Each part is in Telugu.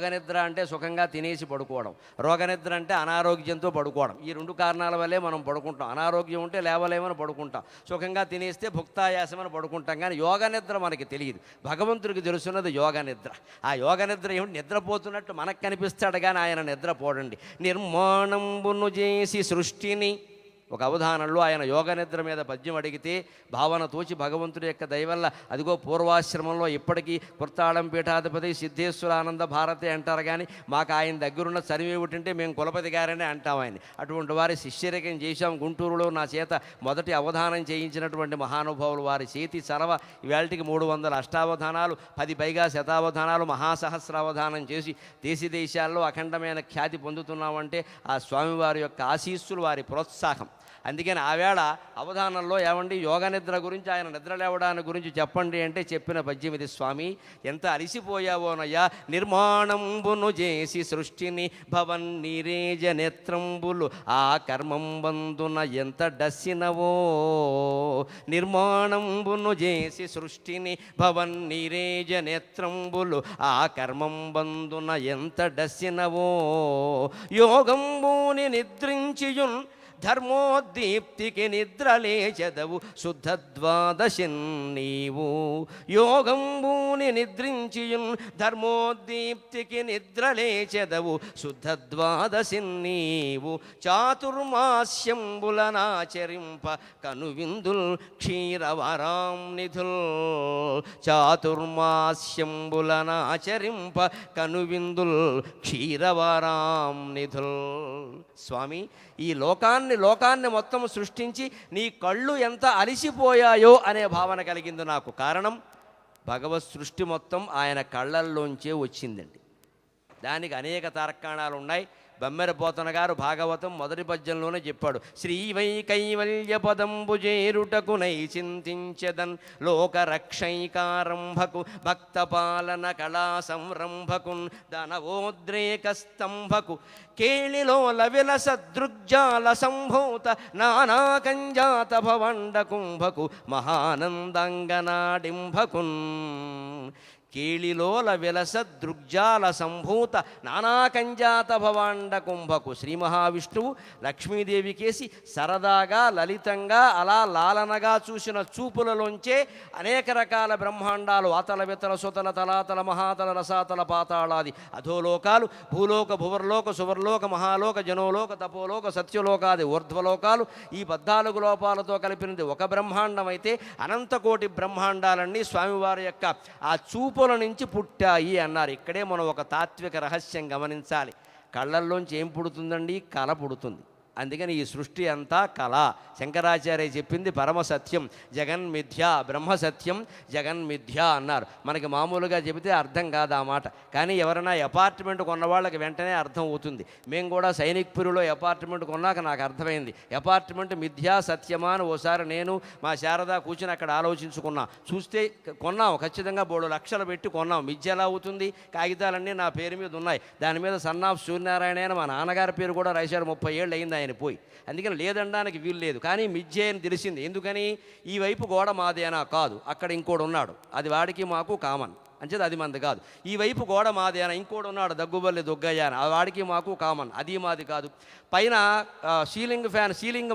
యోగనిద్ర అంటే సుఖంగా తినేసి పడుకోవడం, రోగనిద్ర అంటే అనారోగ్యంతో పడుకోవడం. ఈ రెండు కారణాల వల్లే మనం పడుకుంటాం. అనారోగ్యం ఉంటే లేవలేమని పడుకుంటాం, సుఖంగా తినేస్తే భుక్తాయాసమని పడుకుంటాం. కానీ యోగనిద్ర మనకి తెలియదు, భగవంతుడికి తెలుసున్నది యోగనిద్ర. ఆ యోగనిద్ర ఏమిటి? నిద్రపోతున్నట్టు మనకు కనిపిస్తాడు కానీ ఆయన నిద్రపోడండి. నిర్మాణంబును చేసి సృష్టిని, ఒక అవధానంలో ఆయన యోగనిద్ర మీద పద్యం అడిగితే భావన తోచి భగవంతుడి యొక్క దయవల్ల అదిగో పూర్వాశ్రమంలో ఇప్పటికీ కుర్తాళం పీఠాధిపతి సిద్ధేశ్వరానంద భారతి అంటారు. కానీ మాకు ఆయన దగ్గరున్న చదివేమిటంటే మేము కులపతి గారనే అంటాం ఆయన. అటువంటి వారి శిష్యరికం చేశాం. గుంటూరులో నా చేత మొదటి అవధానం చేయించినటువంటి మహానుభావులు వారి చేతి చలవ ఇవాళకి 300 అష్టావధానాలు, 10 పైగా శతావధానాలు, మహాసహస్రావధానం చేసి దేశ దేశాల్లో అఖండమైన ఖ్యాతి పొందుతున్నామంటే ఆ స్వామివారి యొక్క ఆశీస్సులు, వారి ప్రోత్సాహం. అందుకని ఆవేళ అవధానంలో ఏమండి యోగనిద్ర గురించి, ఆయన నిద్ర లేవడాన్ని గురించి చెప్పండి అంటే చెప్పిన పద్యం ఇది. స్వామి ఎంత అలిసిపోయావోనయ్యా, నిర్మాణంబును చేసి సృష్టిని భవన్నీరేజ నేత్రంబులు ఆ కర్మంబందున ఎంత డస్సినవో. నిర్మాణంబును చేసి సృష్టిని భవన్నీరేజ నేత్రంబులు ఆ కర్మంబందున ఎంత డస్సినవో. యోగంబూని నిద్రించియున్ ధర్మోద్దీప్తికి నిద్రలేచెదవు శుద్ధ ద్వాదశి నీవు. యోగంబూని నిద్రించియున్ ధర్మోద్దీప్తికి నిద్రలేచెదవు శుద్ధ ద్వాదశి నీవు. చాతుర్మాస్యంబులనాచరింప కనువిందుల్ క్షీరవరాం నిధుల్. చాతుర్మాస్యంబులనాచరింప కనువిందుల్ క్షీరవరాం నిధుల్. స్వామి, ఈ లోకాన్ని మొత్తం సృష్టించి నీ కళ్ళు ఎంత అలిసిపోయాయో అనే భావన కలిగింది నాకు. కారణం భగవత్ సృష్టి మొత్తం ఆయన కళ్ళల్లోంచే వచ్చిందండి. దానికి అనేక తార్కాణాలు ఉన్నాయి. బమ్మెరపోతన గారు భాగవతం మొదటి పద్యంలోనే చెప్పాడు. శ్రీవై కైవల్య పదంబు చేరుటకు నై చింతించెదన్ లోకరక్షైకారంభకు భక్తపాలన కళా సంరంభకున్ ధనవోద్రేక స్తంభకు కేళిలోల విలస దృగ్జాల సంభూత నానాకంజాత భవండ కుంభకు మహానందంగనాడింభకున్. కేళిలోల విలస దృగ్జాల సంభూత నానాకంజాత భవాండ కుంభకు. శ్రీ మహావిష్ణువు లక్ష్మీదేవి కేసి సరదాగా లలితంగా అలా లాలనగా చూసిన చూపులలోంచే అనేక రకాల బ్రహ్మాండాలు, అతల వితల సుతల తలాతల మహాతల రసాతల పాతాళాది అధోలోకాలు, భూలోక భువర్లోక సువర్లోక మహాలోక జనోలోక తపోలోక సత్యలోకాది ఊర్ధ్వలోకాలు, ఈ 14 లోపాలతో కలిపినది ఒక బ్రహ్మాండం అయితే అనంతకోటి బ్రహ్మాండాలన్నీ స్వామివారి యొక్క ఆ చూపుల నుంచి పుట్టాయి అన్నారు. ఇక్కడే మనం ఒక తాత్విక రహస్యం గమనించాలి. కళ్ళల్లోంచి ఏం పుడుతుందండి? కళ పుడుతుంది. అందుకని ఈ సృష్టి అంతా కళ. శంకరాచార్య చెప్పింది పరమసత్యం, జగన్మిథ్య, బ్రహ్మసత్యం జగన్మిథ్య అన్నారు. మనకి మామూలుగా చెబితే అర్థం కాదు ఆ మాట. కానీ ఎవరైనా అపార్ట్మెంట్ కొన్న వాళ్ళకి వెంటనే అర్థం అవుతుంది. మేము కూడా సైనిక్పురిలో అపార్ట్మెంట్ కొన్నాక నాకు అర్థమైంది అపార్ట్మెంట్ మిథ్యా సత్యమా అని. ఓసారి నేను మా శారద కూర్చుని అక్కడ ఆలోచించుకున్నా. చూస్తే కొన్నాం, ఖచ్చితంగా 3 లక్షలు పెట్టి కొన్నాం. మిథ్య ఎలా అవుతుంది? కాగితాలన్నీ నా పేరు మీద ఉన్నాయి. దాని మీద సన్ ఆఫ్ సూర్యనారాయణ అని మా నాన్నగారి పేరు కూడా రాశారు. 30 ఏళ్ళు అయింది ఆయన పోయి. అందుకని లేదనడానికి వీలు లేదు. కానీ మిథ్య అని తెలిసింది. ఎందుకని? ఈ వైపు గోడ మాదేనా? కాదు, అక్కడ ఇంకోడు ఉన్నాడు, అది వాడికి మాకు కామన్, అంచేది అది మంది కాదు. ఈ వైపు గోడ మాదేనా? ఇంకోడు ఉన్నాడు దగ్గుబల్లి దొగ్గయ్య అని, వాడికి మాకు కామన్, అది మాది కాదు. పైన సీలింగ్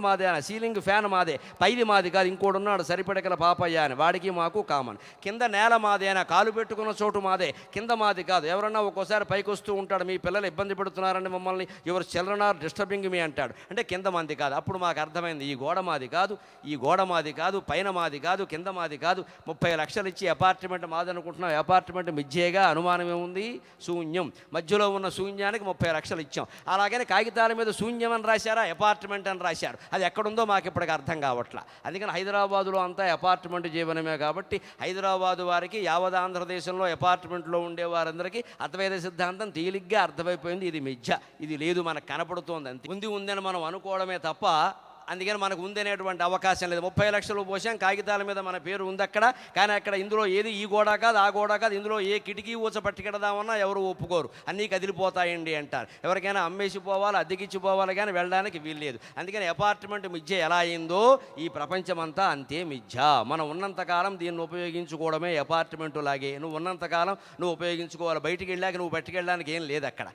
మాదేనా? సీలింగ్ ఫ్యాన్ మాదే, పైది మాది కాదు, ఇంకోడు ఉన్నాడు సరిపడకల పాపయ్య అని, వాడికి మాకు కామన్. కింద నేల మాదేనా? కాలు పెట్టుకున్న చోటు మాదే, కింద మాది కాదు. ఎవరన్నా ఒక్కోసారి పైకి వస్తూ ఉంటాడు, మీ పిల్లలు ఇబ్బంది పెడుతున్నారండి మమ్మల్ని, your children are disturbing me అంటాడు, అంటే కింద మంది కాదు. అప్పుడు మాకు అర్థమైంది ఈ గోడ మాది కాదు, ఈ గోడ మాది కాదు, పైన మాది కాదు, కింద మాది కాదు. 30 లక్షలు ఇచ్చి అపార్ట్మెంట్ మాది అనుకుంటున్నాం. అపార్ట్మెంట్ మిథ్యేగా, అనుమానం ఏముంది? శూన్యం. మధ్యలో ఉన్న శూన్యానికి 30 లక్షలు ఇచ్చాం. అలాగని కాగితాల మీద శూన్యం అని రాశారా, అపార్ట్మెంట్ అని రాశారు. అది ఎక్కడుందో మాకు ఇప్పటికి అర్థం కావట్లా. అందుకని హైదరాబాదులో అంతా అపార్ట్మెంట్ జీవనమే. కాబట్టి హైదరాబాదు వారికి, యావత్ ఆంధ్రదేశంలో అపార్ట్మెంట్లో ఉండే వారందరికీ అద్వైత సిద్ధాంతం తేలిగ్గా అర్థమైపోయింది. ఇది మిథ్య, ఇది లేదు, మనకు కనపడుతోంది. అంతే. ఉందని మనం అనుకోవడమే తప్ప అందుకని మనకు ఉందనేటువంటి అవకాశం లేదు. 30 లక్షలు పోసాం, కాగితాల మీద మన పేరు ఉంది అక్కడ, కానీ అక్కడ ఇందులో ఏది ఈ గోడ కాదు ఆ గోడ కాదు, ఇందులో ఏ కిటికీ ఊచ పట్టుకెడదామన్నా ఎవరు ఒప్పుకోరు, అన్నీ కదిలిపోతాయండి అంటారు. ఎవరికైనా అమ్మేసిపోవాలి, అద్దెకిచ్చిపోవాలి, కానీ వెళ్ళడానికి వీల్లేదు. అందుకని అపార్ట్మెంట్ మిథ్య ఎలా అయిందో ఈ ప్రపంచమంతా అంతే మిథ్య. మనం ఉన్నంతకాలం దీన్ని ఉపయోగించుకోవడమే అపార్ట్మెంటు లాగే. నువ్వు ఉన్నంతకాలం నువ్వు ఉపయోగించుకోవాలి, బయటికి వెళ్ళాక నువ్వు పట్టుకెళ్ళడానికి ఏం లేదు అక్కడ.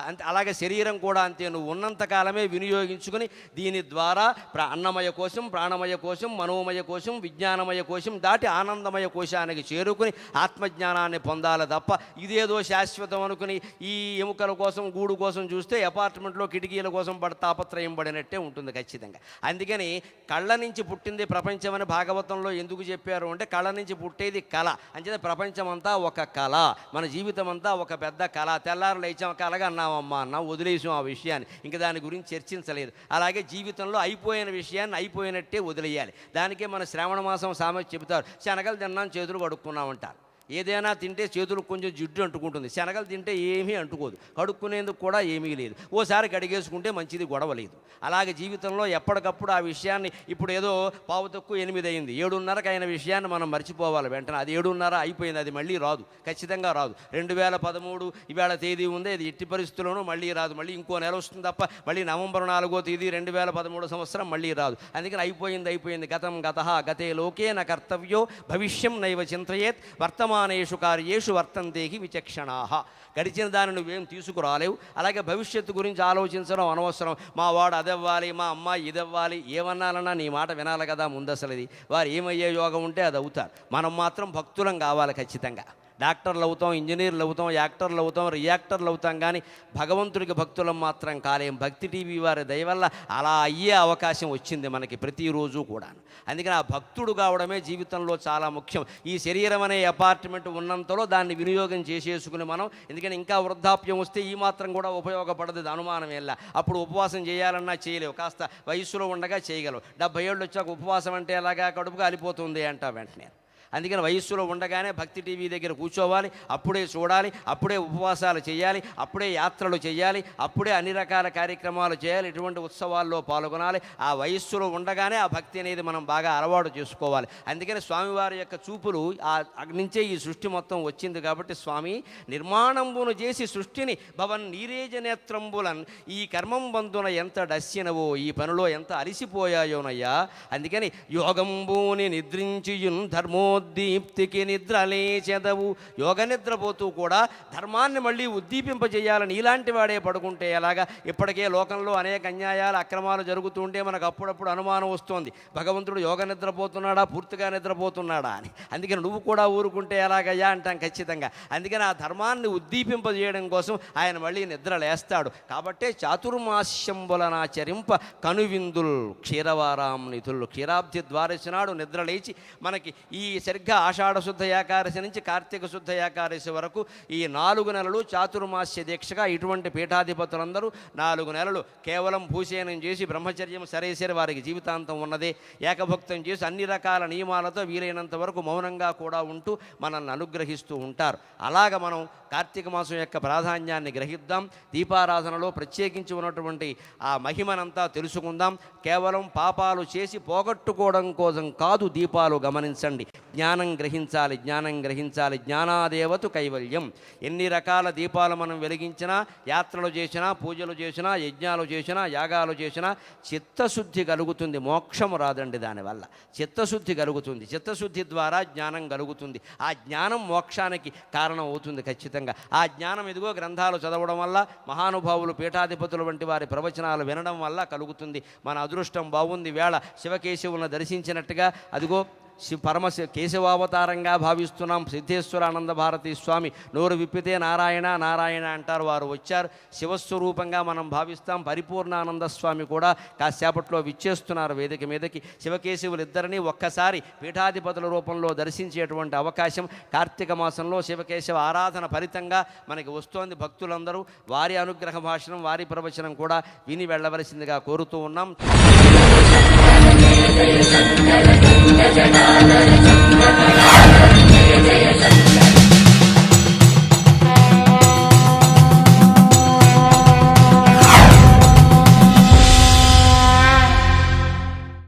అంతే. అలాగే శరీరం కూడా అంతే, నువ్వు ఉన్నంతకాలమే వినియోగించుకుని దీని ద్వారా అన్నమయ కోశం, ప్రాణమయ కోశం, మనోమయ కోశం, విజ్ఞానమయ కోశం దాటి ఆనందమయ కోశానికి చేరుకుని ఆత్మజ్ఞానాన్ని పొందాలి తప్ప ఇదేదో శాశ్వతం అనుకుని ఈ ఎముకల కోసం గూడు కోసం చూస్తే అపార్ట్మెంట్లో కిటికీల కోసం తాపత్రయం పడినట్టే ఉంటుంది ఖచ్చితంగా. అందుకని కళ్ళ నుంచి పుట్టింది ప్రపంచం అని భాగవతంలో ఎందుకు చెప్పారు అంటే, కళ్ళ నుంచి పుట్టేది కళ అంచేత ప్రపంచమంతా ఒక కళ, మన జీవితం అంతా ఒక పెద్ద కళ. తెల్లారు లేచాం, కళగా అన్నామమ్మా అన్నాం, వదిలేసాం ఆ విషయాన్ని, ఇంకా దాని గురించి చర్చించలేదు. అలాగే జీవితంలో అయిపోయిన విషయాన్ని అయిపోయినట్టే వదిలేయాలి. దానికే మన శ్రావణ మాసం సామెత చెబుతారు, శనగలు తిన్నాం చేతులు కడుక్కున్నామంటారు. ఏదైనా తింటే చేతులకు కొంచెం జిడ్డు అంటుకుంటుంది, శనగలు తింటే ఏమీ అంటుకోదు, కడుక్కునేందుకు కూడా ఏమీ లేదు. ఓసారి కడిగేసుకుంటే మంచిది, గొడవ లేదు. అలాగే జీవితంలో ఎప్పటికప్పుడు ఆ విషయాన్ని, ఇప్పుడు ఏదో 7:08 అయింది, 7:30కి అయిన విషయాన్ని మనం మర్చిపోవాలి వెంటనే. అది 7:30 అయిపోయింది, అది మళ్ళీ రాదు, ఖచ్చితంగా రాదు. 2013 ఇవాళ తేదీ ఉంది, అది ఎట్టి పరిస్థితుల్లోనూ మళ్ళీ రాదు. మళ్ళీ ఇంకో నెల వస్తుంది తప్ప మళ్ళీ నవంబర్ 4వ తేదీ 2013 సంవత్సరం మళ్ళీ రాదు. అందుకని అయిపోయింది. గతం గతః గతే లోకే న కర్తవ్యో భవిష్యం నైవ చింతయేత్ వర్తమానేషు కార్యేషు వర్తంతేహి విచక్షణాః. గడిచిన దాన్ని నువ్వేం తీసుకురాలేవు. అలాగే భవిష్యత్తు గురించి ఆలోచించడం అనవసరం. మా వాడు అదవ్వాలి, మా అమ్మాయి ఇదవ్వాలి, ఏమన్నాలన్నా నీ మాట వినాలి కదా ముందు. అసలు ఇది వారు ఏమయ్యే యోగం ఉంటే అది అవుతారు. మనం మాత్రం భక్తులం కావాలి ఖచ్చితంగా. డాక్టర్లు అవుతాం, ఇంజనీర్లు అవుతాం, యాక్టర్లు అవుతాం, రియాక్టర్లు అవుతాం, కానీ భగవంతుడికి భక్తులం మాత్రం కాలేం. భక్తి టీవీ వారి దయ వల్ల అలా అయ్యే అవకాశం వచ్చింది మనకి ప్రతిరోజు కూడా. అందుకని ఆ భక్తుడు కావడమే జీవితంలో చాలా ముఖ్యం. ఈ శరీరం అనే అపార్ట్మెంట్ ఉన్నంతలో దాన్ని వినియోగం చేసేసుకుని మనం, ఎందుకని ఇంకా వృద్ధాప్యం వస్తే ఈ మాత్రం కూడా ఉపయోగపడదు, అనుమానం ఎలా. అప్పుడు ఉపవాసం చేయాలన్నా చేయలేవు, కాస్త వయస్సులో ఉండగా చేయగలవు. 70 ఏళ్ళు వచ్చాక ఉపవాసం అంటే ఎలాగా, కడుపుగా అలిపోతుంది అంటా వెంటనే. అందుకని వయస్సులో ఉండగానే భక్తి టీవీ దగ్గర కూర్చోవాలి, అప్పుడే చూడాలి, అప్పుడే ఉపవాసాలు చేయాలి, అప్పుడే యాత్రలు చేయాలి, అప్పుడే అన్ని రకాల కార్యక్రమాలు చేయాలి, ఇటువంటి ఉత్సవాల్లో పాల్గొనాలి. ఆ వయస్సులో ఉండగానే ఆ భక్తి అనేది మనం బాగా అలవాటు చేసుకోవాలి. అందుకని స్వామివారి యొక్క చూపులు నుంచే ఈ సృష్టి మొత్తం వచ్చింది. కాబట్టి స్వామి నిర్మాణంబును చేసి సృష్టిని భవన్ నీరేజ నేత్రంబులన్ ఈ కర్మం బంధున ఎంత డస్సినవో, ఈ పనిలో ఎంత అలిసిపోయాయోనయ్యా. అందుకని యోగంబూని నిద్రించియున్ ధర్మో దీప్తికి నిద్రలేచెదవు. యోగ నిద్రపోతూ కూడా ధర్మాన్ని మళ్ళీ ఉద్దీపింపజేయాలని ఇలాంటి వాడే పడుకుంటే ఎలాగా. ఇప్పటికే లోకంలో అనేక అన్యాయాలు అక్రమాలు జరుగుతుంటే మనకు అప్పుడప్పుడు అనుమానం వస్తుంది, భగవంతుడు యోగ నిద్రపోతున్నాడా, పూర్తిగా నిద్రపోతున్నాడా అని. అందుకని నువ్వు కూడా ఊరుకుంటే ఎలాగయ్యా అంటాం ఖచ్చితంగా. అందుకని ఆ ధర్మాన్ని ఉద్దీపింపజేయడం కోసం ఆయన మళ్ళీ నిద్ర లేస్తాడు. కాబట్టే చాతుర్మాస్యంబులనాచరింప కనువిందుల్ క్షీరవారాం నిధులు. క్షీరాబ్ది ద్వాదశి నాడు నిద్ర లేచి మనకి ఈ సరిగ్గా ఆషాఢ శుద్ధ ఏకాదశి నుంచి కార్తీక శుద్ధ ఏకాదశి వరకు ఈ 4 నెలలు చాతుర్మాస్య దీక్షగా ఇటువంటి పీఠాధిపతులందరూ 4 నెలలు కేవలం భూషేనం చేసి బ్రహ్మచర్యం సరేసరి వారికి జీవితాంతం ఉన్నదే ఏకభక్తం చేసి అన్ని రకాల నియమాలతో వీలైనంత వరకు మౌనంగా కూడా ఉంటూ మనల్ని అనుగ్రహిస్తూ ఉంటారు. అలాగ మనం కార్తీక మాసం యొక్క ప్రాధాన్యాన్ని గ్రహిద్దాం. దీపారాధనలో ప్రత్యేకించి ఉన్నటువంటి ఆ మహిమనంతా తెలుసుకుందాం. కేవలం పాపాలు చేసి పోగొట్టుకోవడం కోసం కాదు దీపాలు, గమనించండి. జ్ఞానం గ్రహించాలి, జ్ఞానం గ్రహించాలి. జ్ఞానాదేవతు కైవల్యం. ఎన్ని రకాల దీపాలు మనం వెలిగించినా, యాత్రలు చేసినా, పూజలు చేసినా, యజ్ఞాలు చేసినా, యాగాలు చేసినా చిత్తశుద్ధి కలుగుతుంది, మోక్షం రాదండి దానివల్ల. చిత్తశుద్ధి కలుగుతుంది, చిత్తశుద్ధి ద్వారా జ్ఞానం కలుగుతుంది. ఆ జ్ఞానం మోక్షానికి కారణం అవుతుంది ఖచ్చితంగా. ఆ జ్ఞానం ఇదిగో గ్రంథాలు చదవడం వల్ల, మహానుభావులు పీఠాధిపతుల వంటి వారి ప్రవచనాలు వినడం వల్ల కలుగుతుంది. మన అదృష్టం బాగుంది, వేళ శివకేశవులను దర్శించినట్టుగా అదిగో కేశవావతారంగా భావిస్తున్నాం. సిద్ధేశ్వరానంద భారతీ స్వామి నోరు విప్పితే నారాయణ నారాయణ అంటారు, వారు వచ్చారు. శివస్వరూపంగా మనం భావిస్తాం. పరిపూర్ణానంద స్వామి కూడా కాసేపట్లో విచ్చేస్తున్నారు వేదిక మీదకి. శివకేశవులు ఇద్దరిని ఒక్కసారి పీఠాధిపతుల రూపంలో దర్శించేటువంటి అవకాశం కార్తీక మాసంలో శివకేశవ ఆరాధన ఫలితంగా మనకి వస్తోంది. భక్తులందరూ వారి అనుగ్రహ భాషణం, వారి ప్రవచనం కూడా విని వెళ్ళవలసిందిగా కోరుతూ ఉన్నాం. జయ జయ